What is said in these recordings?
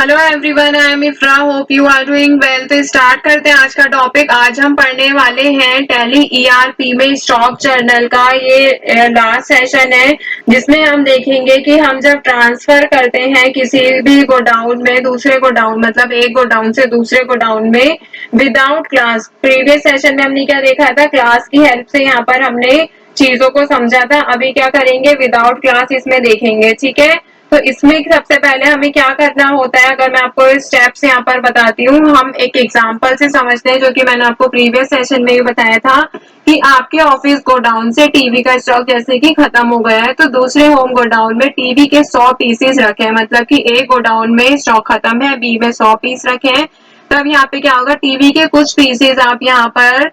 Hello everyone, I am Ifra, hope you are doing well. तो start करते हैं आज का टॉपिक। आज हम पढ़ने वाले हैं टैली ईआरपी में स्टॉक जर्नल का ये लास्ट सेशन है, जिसमें हम देखेंगे कि हम जब ट्रांसफर करते हैं किसी भी गोडाउन में दूसरे गोडाउन, मतलब एक गोडाउन से दूसरे गोडाउन में विदाउट क्लास। प्रीवियस सेशन में हमने क्या देखा था, क्लास की हेल्प से यहाँ पर हमने चीजों को समझा था। अभी क्या करेंगे, विदाउट क्लास इसमें देखेंगे, ठीक है। तो इसमें सबसे पहले हमें क्या करना होता है, अगर मैं आपको स्टेप्स यहाँ पर बताती हूँ, हम एक एग्जांपल से समझते हैं, जो कि मैंने आपको प्रीवियस सेशन में ही बताया था कि आपके ऑफिस गोडाउन से टीवी का स्टॉक जैसे कि खत्म हो गया है, तो दूसरे होम गोडाउन में टीवी के 100 पीसेस रखे हैं, मतलब कि एक गोडाउन में स्टॉक खत्म है, बी में 100 पीस रखे हैं। तब यहाँ पे क्या होगा, टीवी के कुछ पीसेस आप यहाँ पर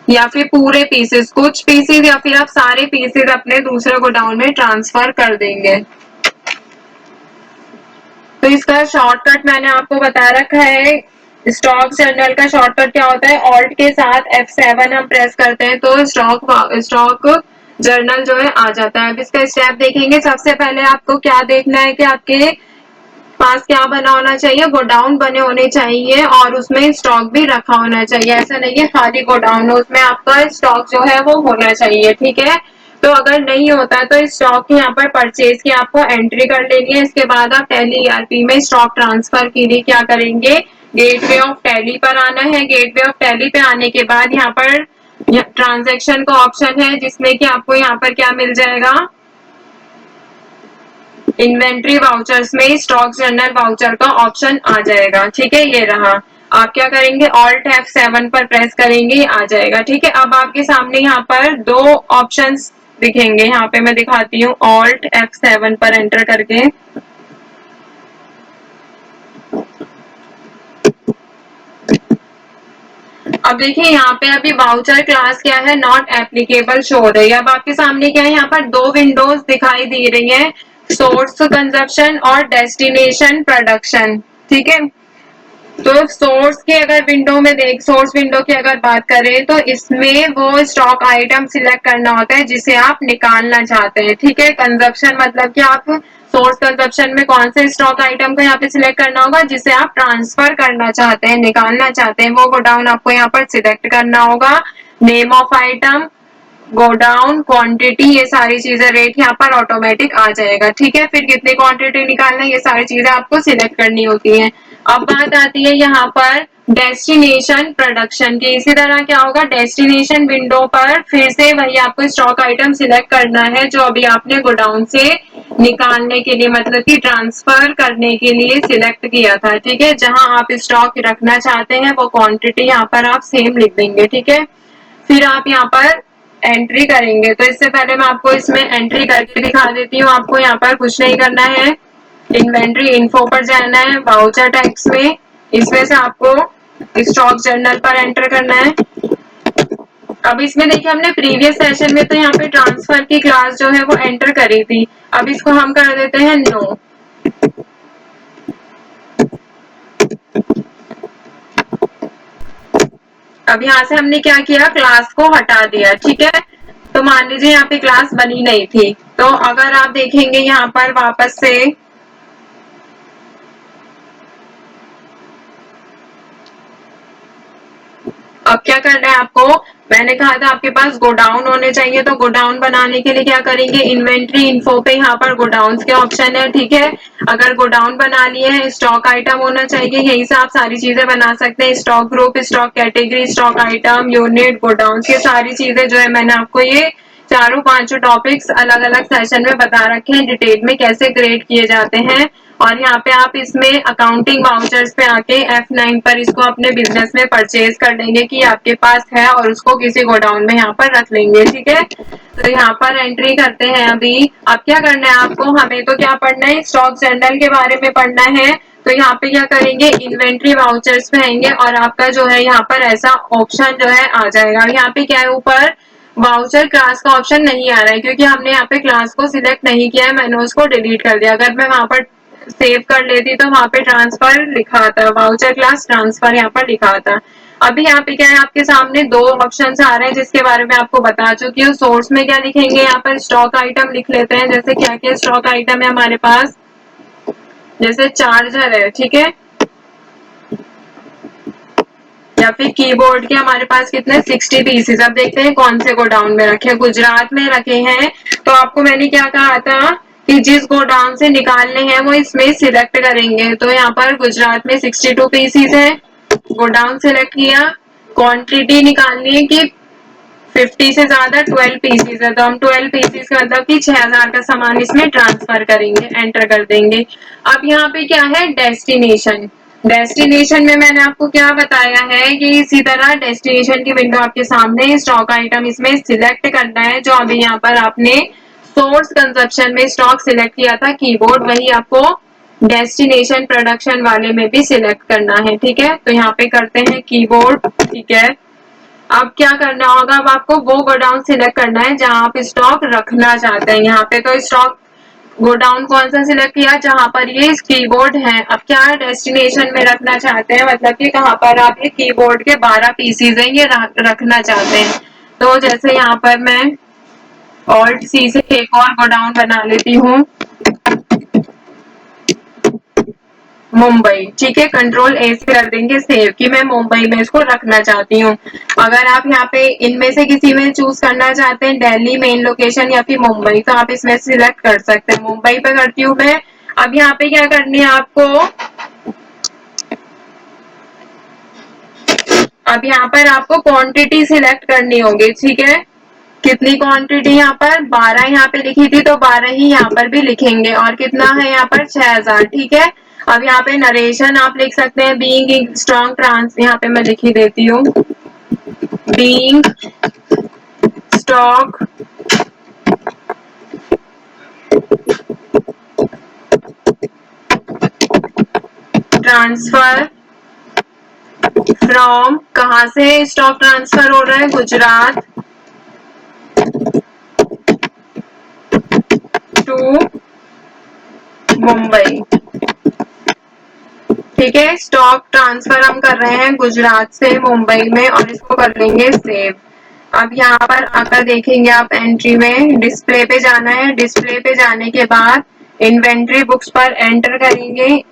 या फिर पूरे पीसेस, कुछ पीसेस या फिर आप सारे पीसेस अपने दूसरे गोडाउन में ट्रांसफर कर देंगे। तो इसका शॉर्टकट मैंने आपको बता रखा है। स्टॉक जर्नल का शॉर्टकट क्या होता है, ऑल्ट के साथ F7 हम प्रेस करते हैं तो स्टॉक जर्नल जो है आ जाता है। अब इसका स्टेप देखेंगे। सबसे पहले आपको क्या देखना है कि आपके पास क्या बना होना चाहिए, गोडाउन बने होने चाहिए और उसमें स्टॉक भी रखा होना चाहिए। ऐसा नहीं है खाली गोडाउन हो, उसमें आपका स्टॉक जो है वो होना चाहिए, ठीक है। तो अगर नहीं होता तो स्टॉक यहाँ पर परचेज की आपको एंट्री कर लेनी है। इसके बाद आप टैली ईआरपी में स्टॉक ट्रांसफर के लिए क्या करेंगे, गेटवे ऑफ टैली पर आना है। गेटवे ऑफ टैली पे आने के बाद यहाँ पर ट्रांजेक्शन का ऑप्शन है, जिसमें कि आपको यहाँ पर क्या मिल जाएगा, इन्वेंट्री वाउचर्स में स्टॉक जर्नल वाउचर का ऑप्शन आ जाएगा, ठीक है। ये रहा। आप क्या करेंगे, ऑल्ट F7 पर प्रेस करेंगे, आ जाएगा, ठीक है। अब आपके सामने यहाँ पर दो ऑप्शंस दिखेंगे, यहाँ पे मैं दिखाती हूँ, ऑल्ट F7 पर एंटर करके। अब देखिए यहाँ पे अभी वाउचर क्लास क्या है, नॉट एप्लीकेबल शो हो रही है। अब आपके सामने क्या है, यहाँ पर दो विंडोज दिखाई दे रही है, सोर्स कंजप्शन और डेस्टिनेशन प्रोडक्शन, ठीक है। तो सोर्स के अगर विंडो में सोर्स विंडो की अगर बात करें तो इसमें वो स्टॉक आइटम सिलेक्ट करना होता है जिसे आप निकालना चाहते हैं, ठीक है। कंजप्शन मतलब कि आप सोर्स कंजप्शन में कौन से स्टॉक आइटम को यहाँ पे सिलेक्ट करना होगा जिसे आप ट्रांसफर करना चाहते हैं, निकालना चाहते हैं, वो गोडाउन आपको यहाँ पर सिलेक्ट करना होगा। Name of item, godown, quantity, ये सारी चीजें, रेट यहाँ पर ऑटोमेटिक आ जाएगा, ठीक है। फिर कितनी क्वांटिटी निकालना है, ये सारी चीजें आपको सिलेक्ट करनी होती है। अब बात आती है यहाँ पर डेस्टिनेशन प्रोडक्शन की। इसी तरह क्या होगा, डेस्टिनेशन विंडो पर फिर से वही आपको स्टॉक आइटम सिलेक्ट करना है जो अभी आपने गोडाउन से निकालने के लिए, मतलब कि ट्रांसफर करने के लिए सिलेक्ट किया था, ठीक है। जहां आप स्टॉक रखना चाहते हैं वो क्वांटिटी यहाँ पर आप सेम लिख देंगे, ठीक है। फिर आप यहाँ पर एंट्री करेंगे। तो इससे पहले मैं आपको इसमें एंट्री करके दिखा देती हूँ। आपको यहाँ पर कुछ नहीं करना है, इन्वेंट्री इन्फो पर जाना है, वाउचर टैक्स में, इसमें से आपको स्टॉक जर्नल पर एंटर करना है। अब इसमें देखिए हमने प्रीवियस सेशन में तो यहाँ पे ट्रांसफर की क्लास जो है वो एंटर करी थी, अब इसको हम कर देते हैं नो। अब यहाँ से हमने क्या किया, क्लास को हटा दिया, ठीक है। तो मान लीजिए यहाँ पे क्लास बनी नहीं थी, तो अगर आप देखेंगे यहाँ पर वापस से, अब क्या करना है आपको, मैंने कहा था आपके पास गोडाउन होने चाहिए, तो गोडाउन बनाने के लिए क्या करेंगे, इन्वेंट्री इन्फो पे यहाँ पर गोडाउन के ऑप्शन है, ठीक है। अगर गोडाउन बना लिए हैं, स्टॉक आइटम होना चाहिए, यही से आप सारी चीजें बना सकते हैं, stock group, stock category, stock item, unit, godown, ये सारी चीजें जो है मैंने आपको ये चारों पांचों टॉपिक्स अलग अलग सेशन में बता रखे हैं डिटेल में कैसे क्रिएट किए जाते हैं। और यहाँ पे आप इसमें अकाउंटिंग वाउचर्स पे आके F9 पर इसको अपने बिजनेस में परचेज कर लेंगे कि आपके पास है और उसको किसी गोडाउन में यहाँ पर रख लेंगे, ठीक है। तो यहाँ पर एंट्री करते हैं। अभी अब क्या करना है आपको, हमें तो क्या पढ़ना है, स्टॉक जर्नल के बारे में पढ़ना है। तो यहाँ पे क्या करेंगे, इन्वेंट्री वाउचर्स पे आएंगे और आपका जो है यहाँ पर ऐसा ऑप्शन जो है आ जाएगा। यहाँ पे क्या है, ऊपर वाउचर क्लास का ऑप्शन नहीं आ रहा है क्योंकि हमने यहाँ पे क्लास को सिलेक्ट नहीं किया है, मैंने उसको डिलीट कर दिया। अगर मैं वहां पर सेव कर लेती तो वहां पे ट्रांसफर लिखा था, वाउचर क्लास ट्रांसफर यहाँ पर लिखा था। अभी यहाँ पे क्या है, आपके सामने दो ऑप्शन आ रहे हैं जिसके बारे में आपको बता चुकी हूँ। सोर्स में क्या लिखेंगे, यहाँ पर स्टॉक आइटम लिख लेते हैं, जैसे क्या क्या स्टॉक आइटम है हमारे पास, जैसे चार्जर है, ठीक है, या फिर कीबोर्ड के हमारे पास कितने 60 पीसेस। अब देखते हैं कौन से गोडाउन में रखे हैं। गुजरात में रखे हैं। तो आपको मैंने क्या कहा था कि जिस गोडाउन से निकालने हैं वो इसमें सिलेक्ट करेंगे। तो यहाँ पर गुजरात में 62 पीसेस है, गोडाउन सिलेक्ट किया। क्वांटिटी निकालनी है कि 50 से ज्यादा 12 पीसीस है, तो हम 12 पीसीस का मतलब कि 6000 का सामान इसमें ट्रांसफर करेंगे, एंटर कर देंगे। अब यहाँ पे क्या है, डेस्टिनेशन। डेस्टिनेशन में मैंने आपको क्या बताया है कि इसी तरह डेस्टिनेशन की विंडो आपके सामने, स्टॉक आइटम इसमें सिलेक्ट करना है। जो अभी यहाँ पर आपने सोर्स कंजप्शन में स्टॉक सिलेक्ट किया था कीबोर्ड, वही आपको डेस्टिनेशन प्रोडक्शन वाले में भी सिलेक्ट करना है, ठीक है। तो यहाँ पे करते हैं कीबोर्ड, ठीक है। अब क्या करना होगा, अब आपको वो गोडाउन सिलेक्ट करना है जहां आप स्टॉक रखना चाहते हैं। यहाँ पे तो स्टॉक गोडाउन कौन सा सिलेक्ट किया, जहां पर ये कीबोर्ड है। अब क्या डेस्टिनेशन में रखना चाहते हैं, मतलब कि कहाँ पर आप ये कीबोर्ड के 12 पीसीज हैं ये रखना चाहते हैं। तो जैसे यहाँ पर मैं ऑल्ट सी से एक और गोडाउन बना लेती हूँ, मुंबई, ठीक है। कंट्रोल ए से कर देंगे सेव, कि मैं मुंबई में इसको रखना चाहती हूँ। अगर आप यहाँ पे इनमें से किसी में चूज करना चाहते हैं, दिल्ली मेन लोकेशन या फिर मुंबई, तो आप इसमें सिलेक्ट कर सकते हैं। मुंबई पे करती हूँ मैं। अब यहाँ पे क्या करनी है आपको, अब यहाँ पर आपको क्वांटिटी सिलेक्ट करनी होगी, ठीक है। कितनी क्वांटिटी, यहाँ पर 12 यहाँ पे लिखी थी, तो 12 ही यहाँ पर भी लिखेंगे। और कितना है यहाँ पर 6000, ठीक है। अब यहाँ पे नरेशन आप लिख सकते हैं, बीइंग स्ट्रॉन्ग ट्रांस, यहाँ पे मैं लिख ही देती हूँ, बीइंग स्टॉक ट्रांसफर फ्रॉम, कहाँ से स्टॉक ट्रांसफर हो रहा है, गुजरात टू मुंबई, ठीक है। स्टॉक ट्रांसफर हम कर रहे हैं गुजरात से मुंबई में, और इसको कर लेंगे सेव। अब यहाँ पर आकर देखेंगे आप, एंट्री में डिस्प्ले पे जाना है। डिस्प्ले पे जाने के बाद इन्वेंट्री बुक्स पर एंटर करेंगे।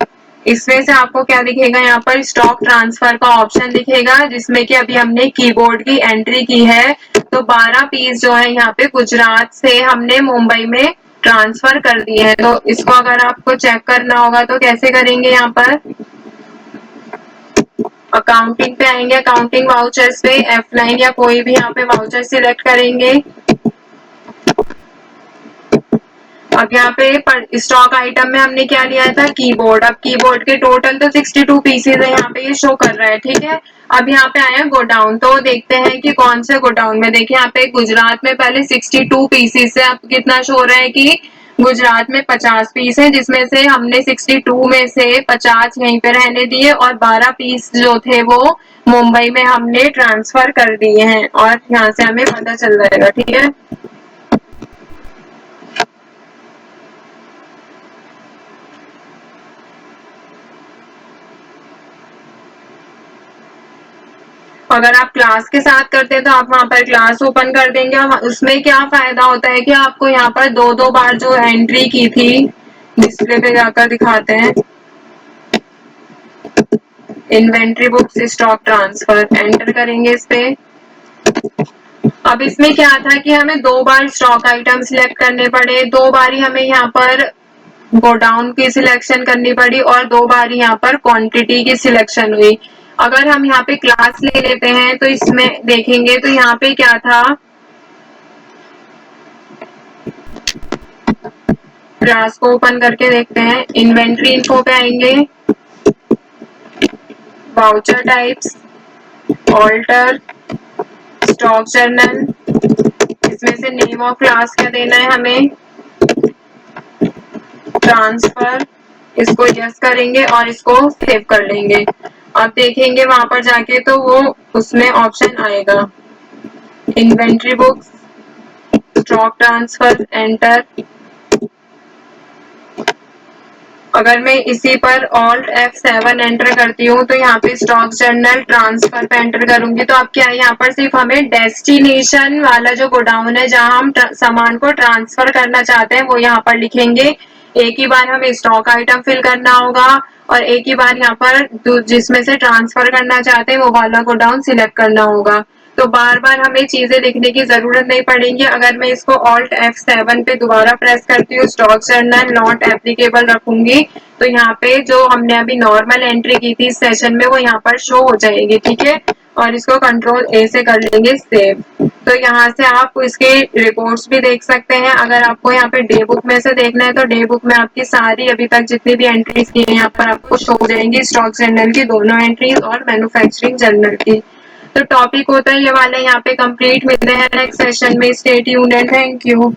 इसमें से आपको क्या दिखेगा, यहाँ पर स्टॉक ट्रांसफर का ऑप्शन दिखेगा, जिसमें कि अभी हमने कीबोर्ड की एंट्री की है। तो 12 पीस जो है यहाँ पे गुजरात से हमने मुंबई में ट्रांसफर कर दिए हैं। तो इसको अगर आपको चेक करना होगा तो कैसे करेंगे, यहाँ पर अकाउंटिंग पे आएंगे, अकाउंटिंग वाउचर्स पे F9 या कोई भी यहाँ पे वाउचर सिलेक्ट करेंगे। अब यहाँ पे स्टॉक आइटम में हमने क्या लिया था, कीबोर्ड। अब कीबोर्ड के टोटल तो 62 पीसेज है, यहाँ पे ये शो कर रहा है, ठीक है। अब यहाँ पे आया गोडाउन, तो देखते हैं कि कौन से गोडाउन में। देखिए यहाँ पे गुजरात में पहले 62 पीसेज है, अब कितना शो रहा है कि गुजरात में 50 पीस है, जिसमें से हमने 62 में से 50 यहीं पे रहने दिए, और 12 पीस जो थे वो मुंबई में हमने ट्रांसफर कर दिए हैं। और यहाँ से हमें पता चल जाएगा, ठीक है। अगर आप क्लास के साथ करते हैं तो आप वहां पर क्लास ओपन कर देंगे। उसमें क्या फायदा होता है कि आपको यहाँ पर दो दो बार जो एंट्री की थी, डिस्प्ले पे जाकर दिखाते हैं, inventory books stock transfer, enter करेंगे इस पे। अब इसमें क्या था कि हमें 2 बार स्टॉक आइटम सिलेक्ट करने पड़े, 2 बारी हमें यहाँ पर गोडाउन की सिलेक्शन करनी पड़ी, और 2 बारी यहाँ पर क्वांटिटी की सिलेक्शन हुई। अगर हम यहाँ पे क्लास ले लेते हैं तो इसमें देखेंगे तो यहाँ पे क्या था, क्लास को ओपन करके देखते हैं, इन्वेंट्री इन्फो पे आएंगे, voucher types, alter, stock journal, इसमें से नेम ऑफ क्लास क्या देना है हमें, ट्रांसफर, इसको यस करेंगे और इसको सेव कर लेंगे। अब देखेंगे वहां पर जाके तो वो उसमें ऑप्शन आएगा, inventory books, stock transfer, enter. अगर मैं इसी पर ऑल्ट F7 एंटर करती हूँ तो यहाँ पे स्टॉक जर्नल ट्रांसफर पे एंटर करूंगी, तो अब क्या है, यहाँ पर सिर्फ हमें डेस्टिनेशन वाला जो गोडाउन है जहां हम सामान को ट्रांसफर करना चाहते हैं वो यहाँ पर लिखेंगे। एक ही बार हमें स्टॉक आइटम फिल करना होगा और एक ही बार यहाँ पर जिसमें से ट्रांसफर करना चाहते हैं वो वाला को डाउन सिलेक्ट करना होगा। तो बार बार हमें चीजें लिखने की जरूरत नहीं पड़ेगी। अगर मैं इसको ऑल्ट F7 पे दोबारा प्रेस करती हूँ, स्टॉक जर्नल नॉट एप्लीकेबल रखूंगी, तो यहाँ पे जो हमने अभी नॉर्मल एंट्री की थी इस सेशन में वो यहाँ पर शो हो जाएगी। ठीक है, और इसको कंट्रोल A से कर लेंगे सेव। तो यहाँ से आप इसके रिपोर्ट्स भी देख सकते हैं। अगर आपको यहाँ पे डे बुक में से देखना है तो डे बुक में आपकी सारी अभी तक जितनी भी एंट्रीज की है यहाँ पर आपको शो हो जाएंगी, स्टॉक जर्नल की दोनों एंट्रीज और मैन्युफैक्चरिंग जर्नल की। तो टॉपिक होता है ये वाले यहाँ पे कंप्लीट। मिलते हैं नेक्स्ट सेशन में। Stay tuned and thank you.